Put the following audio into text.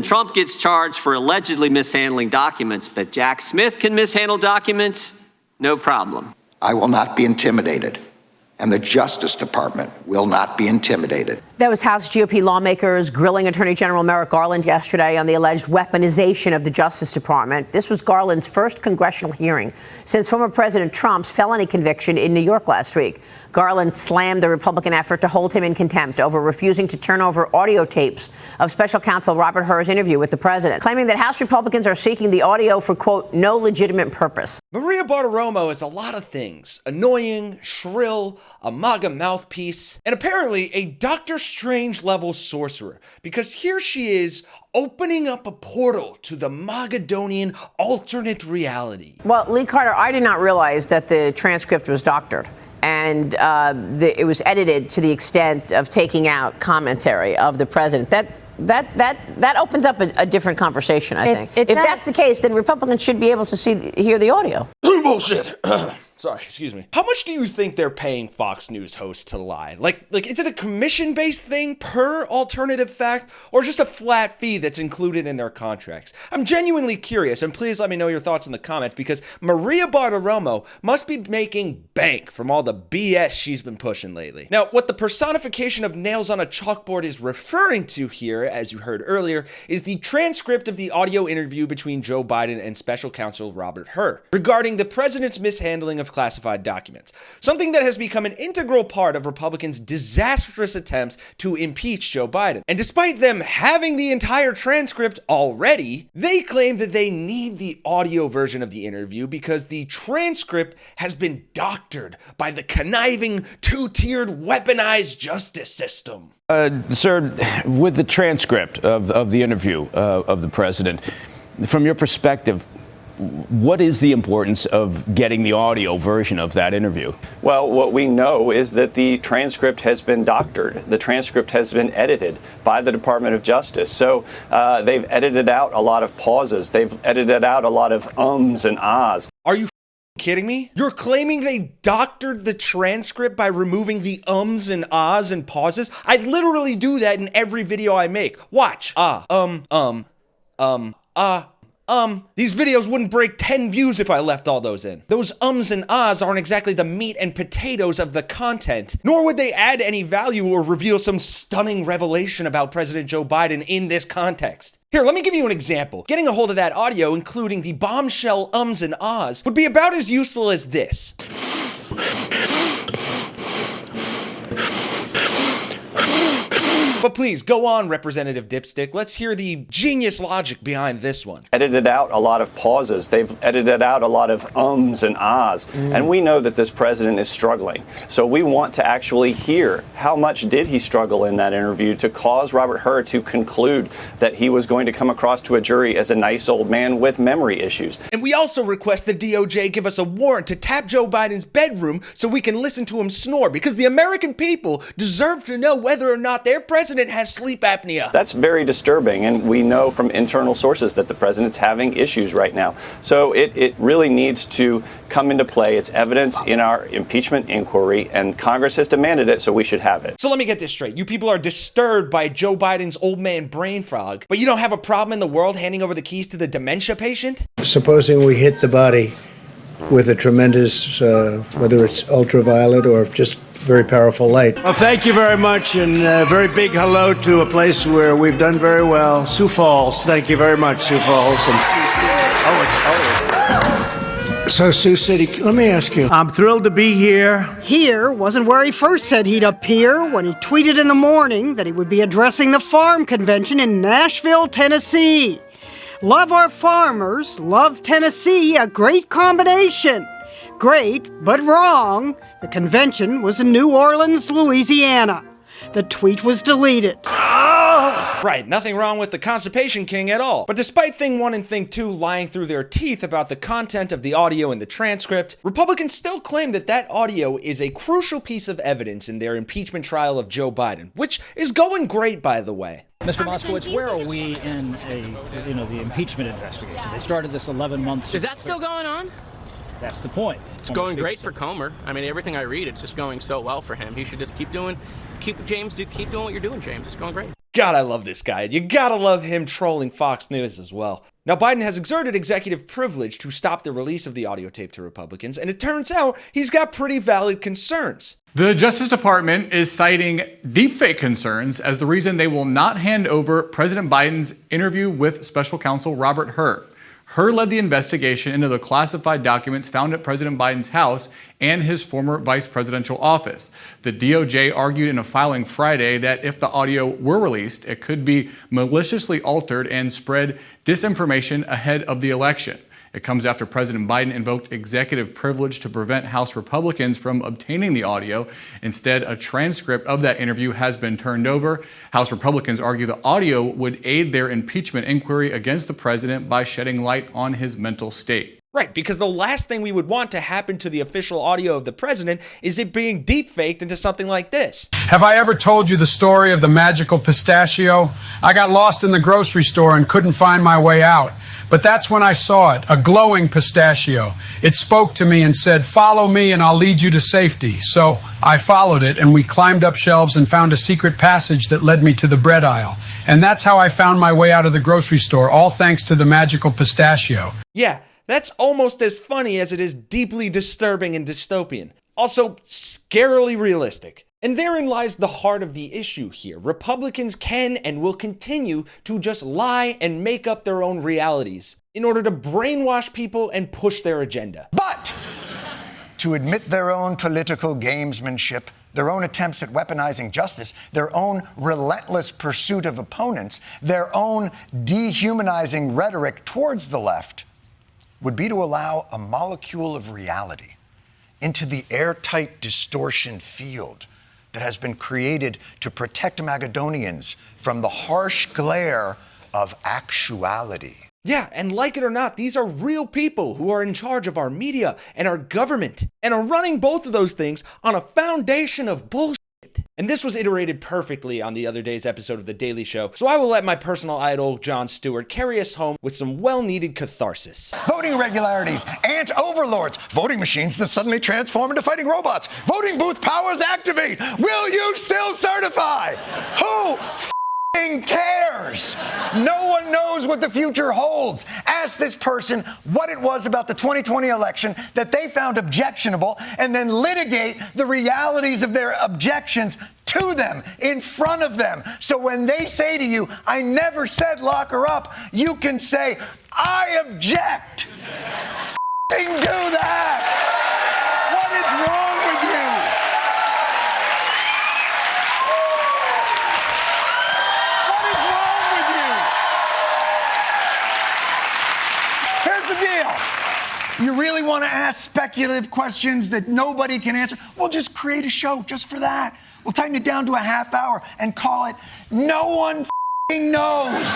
Trump gets charged for allegedly mishandling documents, but Jack Smith can mishandle documents, no problem. I will not be intimidated, and the Justice Department will not be intimidated. That was House GOP lawmakers grilling Attorney General Merrick Garland yesterday on the alleged weaponization of the Justice Department. This was Garland's first congressional hearing since former President Trump's felony conviction in New York last week. Garland slammed the Republican effort to hold him in contempt over refusing to turn over audio tapes of Special Counsel Robert Hur's interview with the president, claiming that House Republicans are seeking the audio for, quote, no legitimate purpose. Maria Bartiromo is a lot of things. Annoying, shrill, a MAGA mouthpiece, and apparently a Dr. Strange-level sorcerer, because here she is opening up a portal to the Magadonian alternate reality. Well, Lee Carter, I did not realize that the transcript was doctored. And it was edited to the extent of taking out commentary of the president. That opens up a different conversation, I think. If that's the case, then Republicans should be able to hear the audio. Bullshit. Sorry, excuse me. How much do you think they're paying Fox News hosts to lie? Like, is it a commission-based thing per alternative fact, or just a flat fee that's included in their contracts? I'm genuinely curious, and please let me know your thoughts in the comments, because Maria Bartiromo must be making bank from all the BS she's been pushing lately. Now, what the personification of nails on a chalkboard is referring to here, as you heard earlier, is the transcript of the audio interview between Joe Biden and Special Counsel Robert Hur regarding the president's mishandling of classified documents, something that has become an integral part of Republicans' disastrous attempts to impeach Joe Biden. And despite them having the entire transcript already, they claim that they need the audio version of the interview because the transcript has been doctored by the conniving, two-tiered, weaponized justice system. Sir, with the transcript of the interview of the president, from your perspective, what is the importance of getting the audio version of that interview? Well, what we know is that the transcript has been doctored. The transcript has been edited by the Department of Justice. So they've edited out a lot of pauses. They've edited out a lot of ums and ahs. Are you kidding me? You're claiming they doctored the transcript by removing the ums and ahs and pauses? I literally do that in every video I make. Watch. These videos wouldn't break 10 views if I left all those in. Those ums and ahs aren't exactly the meat and potatoes of the content, nor would they add any value or reveal some stunning revelation about President Joe Biden in this context. Here, let me give you an example. Getting a hold of that audio, including the bombshell ums and ahs, would be about as useful as this. But please, go on, Representative Dipstick. Let's hear the genius logic behind this one. Edited out a lot of pauses. They've edited out a lot of ums and ahs. And we know that this president is struggling. So we want to actually hear how much did he struggle in that interview to cause Robert Hur to conclude that he was going to come across to a jury as a nice old man with memory issues. And we also request the DOJ give us a warrant to tap Joe Biden's bedroom so we can listen to him snore, because the American people deserve to know whether or not their president has sleep apnea. That's very disturbing, and we know from internal sources that the president's having issues right now. So it really needs to come into play. It's evidence in our impeachment inquiry, and Congress has demanded it, so we should have it. So let me get this straight. You people are disturbed by Joe Biden's old man brain fog, but you don't have a problem in the world handing over the keys to the dementia patient? Supposing we hit the body with a tremendous, whether it's ultraviolet or just very powerful light. Well, thank you very much, and a very big hello to a place where we've done very well, Sioux Falls. Thank you very much, Sioux Falls. So, Sioux City, let me ask you, I'm thrilled to be here. Here wasn't where he first said he'd appear when he tweeted in the morning that he would be addressing the farm convention in Nashville, Tennessee. Love our farmers, love Tennessee, a great combination. Great, but wrong. The convention was in New Orleans, Louisiana. The tweet was deleted. Right, nothing wrong with the Constipation King at all. But despite Thing 1 and Thing 2 lying through their teeth about the content of the audio and the transcript, Republicans still claim that that audio is a crucial piece of evidence in their impeachment trial of Joe Biden, which is going great, by the way. Mr. Moskowitz, where are we in the impeachment investigation? They started this 11 months ago. Is that still going on? That's the point. It's going great for Comer. I mean, everything I read, it's just going so well for him. He should just keep doing what you're doing, James. It's going great. God, I love this guy. You gotta love him trolling Fox News as well. Now, Biden has exerted executive privilege to stop the release of the audio tape to Republicans, and it turns out he's got pretty valid concerns. The Justice Department is citing deepfake concerns as the reason they will not hand over President Biden's interview with Special Counsel Robert Hur. Hur led the investigation into the classified documents found at President Biden's house and his former vice presidential office. The DOJ argued in a filing Friday that if the audio were released, it could be maliciously altered and spread disinformation ahead of the election. It comes after President Biden invoked executive privilege to prevent House Republicans from obtaining the audio. Instead, a transcript of that interview has been turned over. House Republicans argue the audio would aid their impeachment inquiry against the president by shedding light on his mental state. Right, because the last thing we would want to happen to the official audio of the president is it being deep-faked into something like this. Have I ever told you the story of the magical pistachio? I got lost in the grocery store and couldn't find my way out. But that's when I saw it, a glowing pistachio. It spoke to me and said, "Follow me and I'll lead you to safety." So I followed it and we climbed up shelves and found a secret passage that led me to the bread aisle. And that's how I found my way out of the grocery store, all thanks to the magical pistachio. Yeah, that's almost as funny as it is deeply disturbing and dystopian. Also, scarily realistic. And therein lies the heart of the issue here. Republicans can and will continue to just lie and make up their own realities in order to brainwash people and push their agenda. But to admit their own political gamesmanship, their own attempts at weaponizing justice, their own relentless pursuit of opponents, their own dehumanizing rhetoric towards the left, would be to allow a molecule of reality into the airtight distortion field that has been created to protect Magadonians from the harsh glare of actuality. Yeah, and like it or not, these are real people who are in charge of our media and our government and are running both of those things on a foundation of bullshit. And this was iterated perfectly on the other day's episode of The Daily Show, so I will let my personal idol, Jon Stewart, carry us home with some well-needed catharsis. Voting irregularities, ant overlords, voting machines that suddenly transform into fighting robots, voting booth powers activate. Will you still certify? Who cares? No one knows what the future holds. Ask this person what it was about the 2020 election that they found objectionable and then litigate the realities of their objections to them, in front of them. So when they say to you, "I never said lock her up," you can say, "I object." Do that. What is wrong with you? You really want to ask speculative questions that nobody can answer? Well, just create a show just for that. We'll tighten it down to a half hour and call it No One Knows.